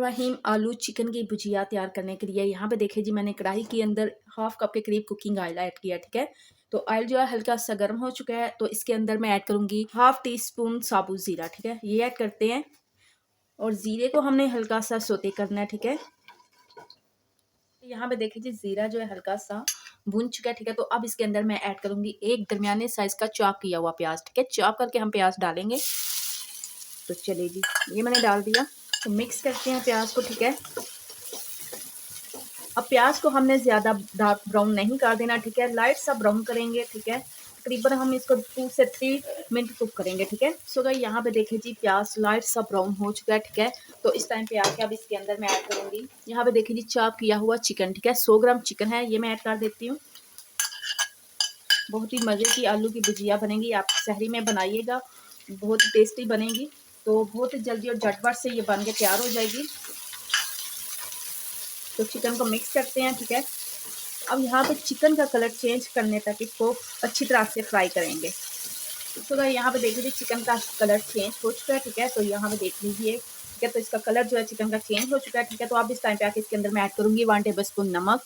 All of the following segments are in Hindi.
रहीम आलू चिकन की भुजिया तैयार करने के लिए यहाँ पे देखिए जी मैंने कढ़ाई के अंदर हाफ कप के करीब कुकिंग ऑयल ऐड किया। ठीक है, तो ऑयल जो है हल्का सा गर्म हो चुका है, तो इसके अंदर मैं ऐड करूंगी हाफ टी स्पून साबुत ज़ीरा। ठीक है, ये ऐड करते हैं और ज़ीरे को हमने हल्का सा सोते करना है। ठीक है, यहाँ पे देखिए जी ज़ीरा जो है हल्का सा भून चुका है। ठीक है, तो अब इसके अंदर मैं ऐड करूंगी एक दरमियाने साइज का चॉप किया हुआ प्याज। ठीक है, चॉप करके हम प्याज डालेंगे। तो चलिए जी, ये मैंने डाल दिया, तो मिक्स करते हैं प्याज को। ठीक है, अब प्याज को हमने ज़्यादा डार्क ब्राउन नहीं कर देना। ठीक है, लाइट सा ब्राउन करेंगे। ठीक है, तकरीबन हम इसको 2 से 3 मिनट कुक करेंगे। ठीक है, सो गाइस यहाँ पे देखिए जी प्याज लाइट सा ब्राउन हो चुका है। ठीक है, तो इस टाइम पे आके अब इसके अंदर मैं ऐड करूँगी, यहाँ पे देखिए जी चॉप किया हुआ चिकन। ठीक है, 100 ग्राम चिकन है, ये मैं ऐड कर देती हूँ। बहुत ही मज़े की आलू की भुजिया बनेगी, आप सहरी में बनाइएगा, बहुत ही टेस्टी बनेगी। तो बहुत ही जल्दी और झटपट से ये बन के तैयार हो जाएगी। तो चिकन को मिक्स करते हैं। ठीक है, अब यहाँ पे चिकन का कलर चेंज करने तक इसको अच्छी तरह से फ्राई करेंगे। तो यहाँ पे देख लीजिए चिकन का कलर चेंज हो चुका है। ठीक है, तो यहाँ पे देख लीजिए। ठीक है, तो इसका कलर जो है चिकन का चेंज हो चुका है। ठीक है, तो अब इस टाइम पे आके इसके अंदर मैं ऐड करूँगी 1 टेबल स्पून नमक,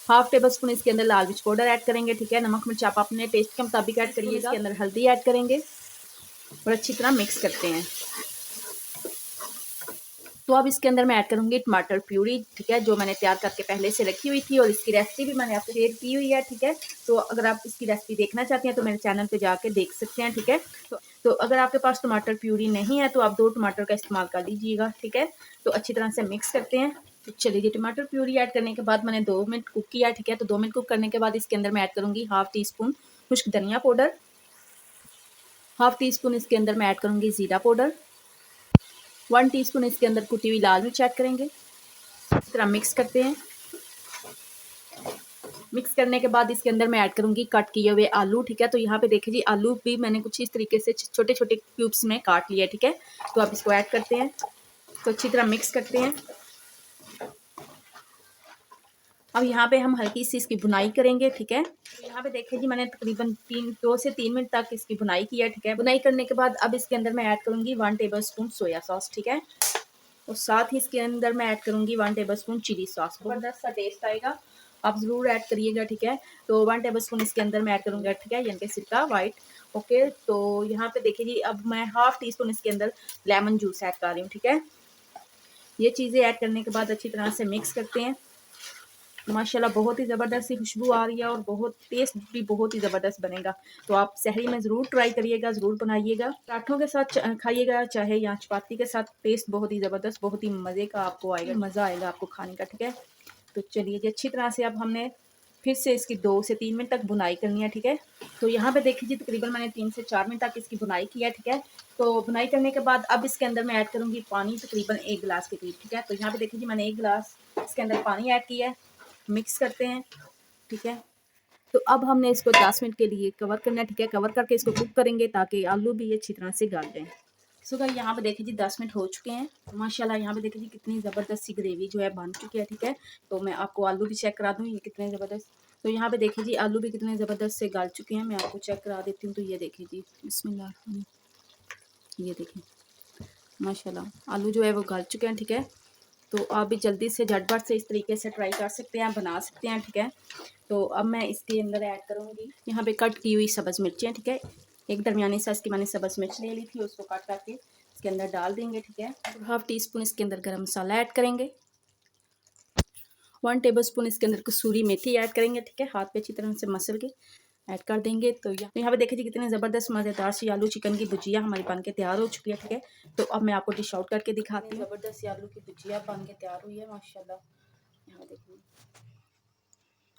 हाफ टेबल स्पून इसके अंदर लाल मिर्च पाउडर ऐड करेंगे। ठीक है, नमक मिर्च आप अपने टेस्ट के मुताबिक ऐड करिएगा। इसके अंदर हल्दी ऐड करेंगे और अच्छी तरह मिक्स करते हैं। तो अब इसके अंदर मैं ऐड करूँगी टमाटर प्यूरी। ठीक है, जो मैंने तैयार करके पहले से रखी हुई थी और इसकी रेसिपी भी मैंने आपसे शेयर की हुई है। ठीक है, तो अगर आप इसकी रेसिपी देखना चाहते हैं तो मेरे चैनल पे जाके देख सकते हैं। ठीक है, तो अगर आपके पास टमाटर प्यूरी नहीं है तो आप 2 टमाटर का इस्तेमाल कर लीजिएगा। ठीक है, तो अच्छी तरह से मिक्स करते हैं। तो चलिए, टमाटर प्यूरी ऐड करने के बाद मैंने 2 मिनट कुक किया। ठीक है, तो 2 मिनट कुक करने के बाद इसके अंदर मैं ऐड करूँगी हाफ टी स्पून खुश्क धनिया पाउडर, हाफ टी स्पून इसके अंदर मैं ऐड करूँगी ज़ीरा पाउडर, 1 टीस्पून इसके अंदर कुटी हुई लाल मिर्च ऐड करेंगे। इस तरह मिक्स करते हैं। मिक्स करने के बाद इसके अंदर मैं ऐड करूँगी कट किए हुए आलू। ठीक है, तो यहाँ पे देखिए जी आलू भी मैंने कुछ इस तरीके से छोटे छोटे क्यूब्स में काट लिया। ठीक है, तो अब इसको ऐड करते हैं, तो अच्छी तरह मिक्स करते हैं। अब यहाँ पे हम हल्की सी इसकी भुनाई करेंगे। ठीक है, तो यहाँ पे देखिए जी मैंने तकरीबन 2 से 3 मिनट तक इसकी भुनाई किया। ठीक है, भुनाई करने के बाद अब इसके अंदर मैं ऐड करूँगी 1 टेबल स्पून सोया सॉस। ठीक है, और साथ ही इसके अंदर मैं ऐड करूँगी 1 टेबल स्पून चिली सॉस, ज़बरदस्त सा टेस्ट आएगा, आप ज़रूर ऐड करिएगा। ठीक है, तो 1 टेबल स्पून इसके अंदर मैं ऐड करूँगा। ठीक है, यानी कि सिरका वाइट। ओके, तो यहाँ पे देखिए जी अब मैं हाफ टी स्पून इसके अंदर लेमन जूस ऐड कर रही हूँ। ठीक है, ये चीज़ें ऐड करने के बाद अच्छी तरह से मिक्स करते हैं। माशाल्लाह बहुत ही ज़बरदस्त सी खुशबू आ रही है और बहुत टेस्ट भी बहुत ही ज़बरदस्त बनेगा। तो आप सहरी में ज़रूर ट्राई करिएगा, ज़रूर बनाइएगा, पराठों के साथ खाइएगा चाहे या चपाती के साथ, टेस्ट बहुत ही ज़बरदस्त, बहुत ही मज़े का आपको आएगा, मज़ा आएगा आपको खाने का। ठीक है, तो चलिए जी अच्छी तरह से अब हमने फिर से इसकी 2 से 3 मिनट तक बुनाई करनी है। ठीक है, तो यहाँ पे देखिए जी तकरीबन मैंने 3 से 4 मिनट तक इसकी बुनाई की है। ठीक है, तो बुनाई करने के बाद अब इसके अंदर मैं ऐड करूँगी पानी, तकरीबन 1 गिलास के करीब। ठीक है, तो यहाँ पे देखिए जी मैंने 1 गिलास इसके अंदर पानी ऐड किया है, मिक्स करते हैं। ठीक है, तो अब हमने इसको 10 मिनट के लिए कवर करना है। ठीक है, कवर करके इसको कुक करेंगे ताकि आलू भी अच्छी तरह से गल जाए। सो गाइस यहाँ पे देखिए जी 10 मिनट हो चुके हैं, माशाल्लाह यहाँ पे देखिए जी कितनी ज़बरदस्त सी ग्रेवी जो है बन चुकी है। ठीक है, तो मैं आपको आलू भी चेक करा दूँ ये कितने ज़बरदस्त, तो यहाँ पे देखिए जी आलू भी कितने ज़बरदस्त से गल चुके हैं, मैं आपको चेक करा देती हूँ। तो ये देखिए जी बिस्मिल्लाह, ये देखिए माशाल्लाह आलू जो है वो गल चुके हैं। ठीक है, तो आप भी जल्दी से झटपट से इस तरीके से ट्राई कर सकते हैं, बना सकते हैं। ठीक है, तो अब मैं इसके अंदर ऐड करूँगी यहाँ पे कट की हुई सब्ज़ मिर्चें। ठीक है, एक दरमियानी साइज़ की मैंने सब्ज़ मिर्च ले ली थी, उसको कट करके इसके अंदर डाल देंगे। ठीक है, हाफ टी स्पून इसके अंदर गरम मसाला ऐड करेंगे, 1 टेबल स्पून इसके अंदर कसूरी मेथी ऐड करेंगे। ठीक है, हाथ पे अच्छी तरह से मसल के ऐड कर देंगे। तो यहाँ पे देखिए जी कितने ज़बरदस्त मज़ेदार सी आलू चिकन की भुजिया हमारी बन के तैयार हो चुकी है। ठीक है, तो अब मैं आपको डिश आउट करके दिखाती हूँ। ज़बरदस्त सी आलू की भुजिया बन के तैयार हुई है माशाल्लाह, यहाँ देखिए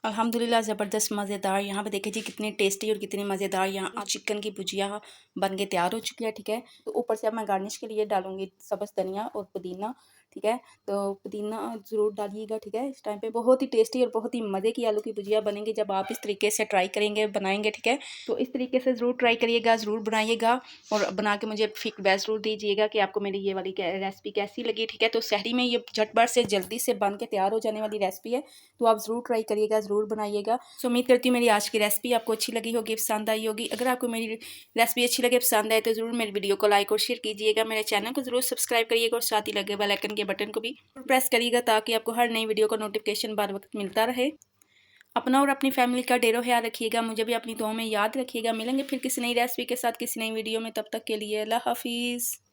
अल्हम्दुलिल्लाह ज़बरदस्त मज़ेदार। यहाँ पे देखिए जी कितनी टेस्टी और कितनी मज़ेदार यहाँ चिकन की भुजिया बन के तैयार हो चुकी है। ठीक है, तो ऊपर से अब मैं गार्निश के लिए डालूंगी सब्ज़ धनिया और पुदीना। ठीक है, तो पुदीना ज़रूर डालिएगा। ठीक है, इस टाइम पे बहुत ही टेस्टी और बहुत ही मज़े की आलू की भुजिया बनेंगी जब आप इस तरीके से ट्राई करेंगे, बनाएंगे। ठीक है, तो इस तरीके से ज़रूर ट्राई करिएगा, ज़रूर बनाइएगा और बना के मुझे फीडबैक ज़रूर दीजिएगा कि आपको मेरी ये वाली रेसिपी कैसी लगी। ठीक है, तो सहरी में ये झटपट से जल्दी से बन के तैयार हो जाने वाली रेसिपी है, तो आप ज़रूर ट्राई करिएगा, ज़रूर बनाइएगा। सो उम्मीद करती हूँ मेरी आज की रेसिपी आपको अच्छी लगी होगी, पसंद आई होगी। अगर आपको मेरी रेसिपी अच्छी लगे, पसंद आए तो ज़रूर मेरी वीडियो को लाइक और शेयर कीजिएगा, मेरे चैनल को ज़रूर सब्सक्राइब करिएगा और साथ ही लगे बेल आइकन के बटन को भी प्रेस करिएगा ताकि आपको हर नई वीडियो का नोटिफिकेशन बार वक्त मिलता रहे। अपना और अपनी फैमिली का ढेरों ख्याल रखिएगा, मुझे भी अपनी दुआओं में याद रखिएगा। मिलेंगे फिर किसी नई रेसिपी के साथ किसी नई वीडियो में, तब तक के लिए अल्लाह हाफिज़।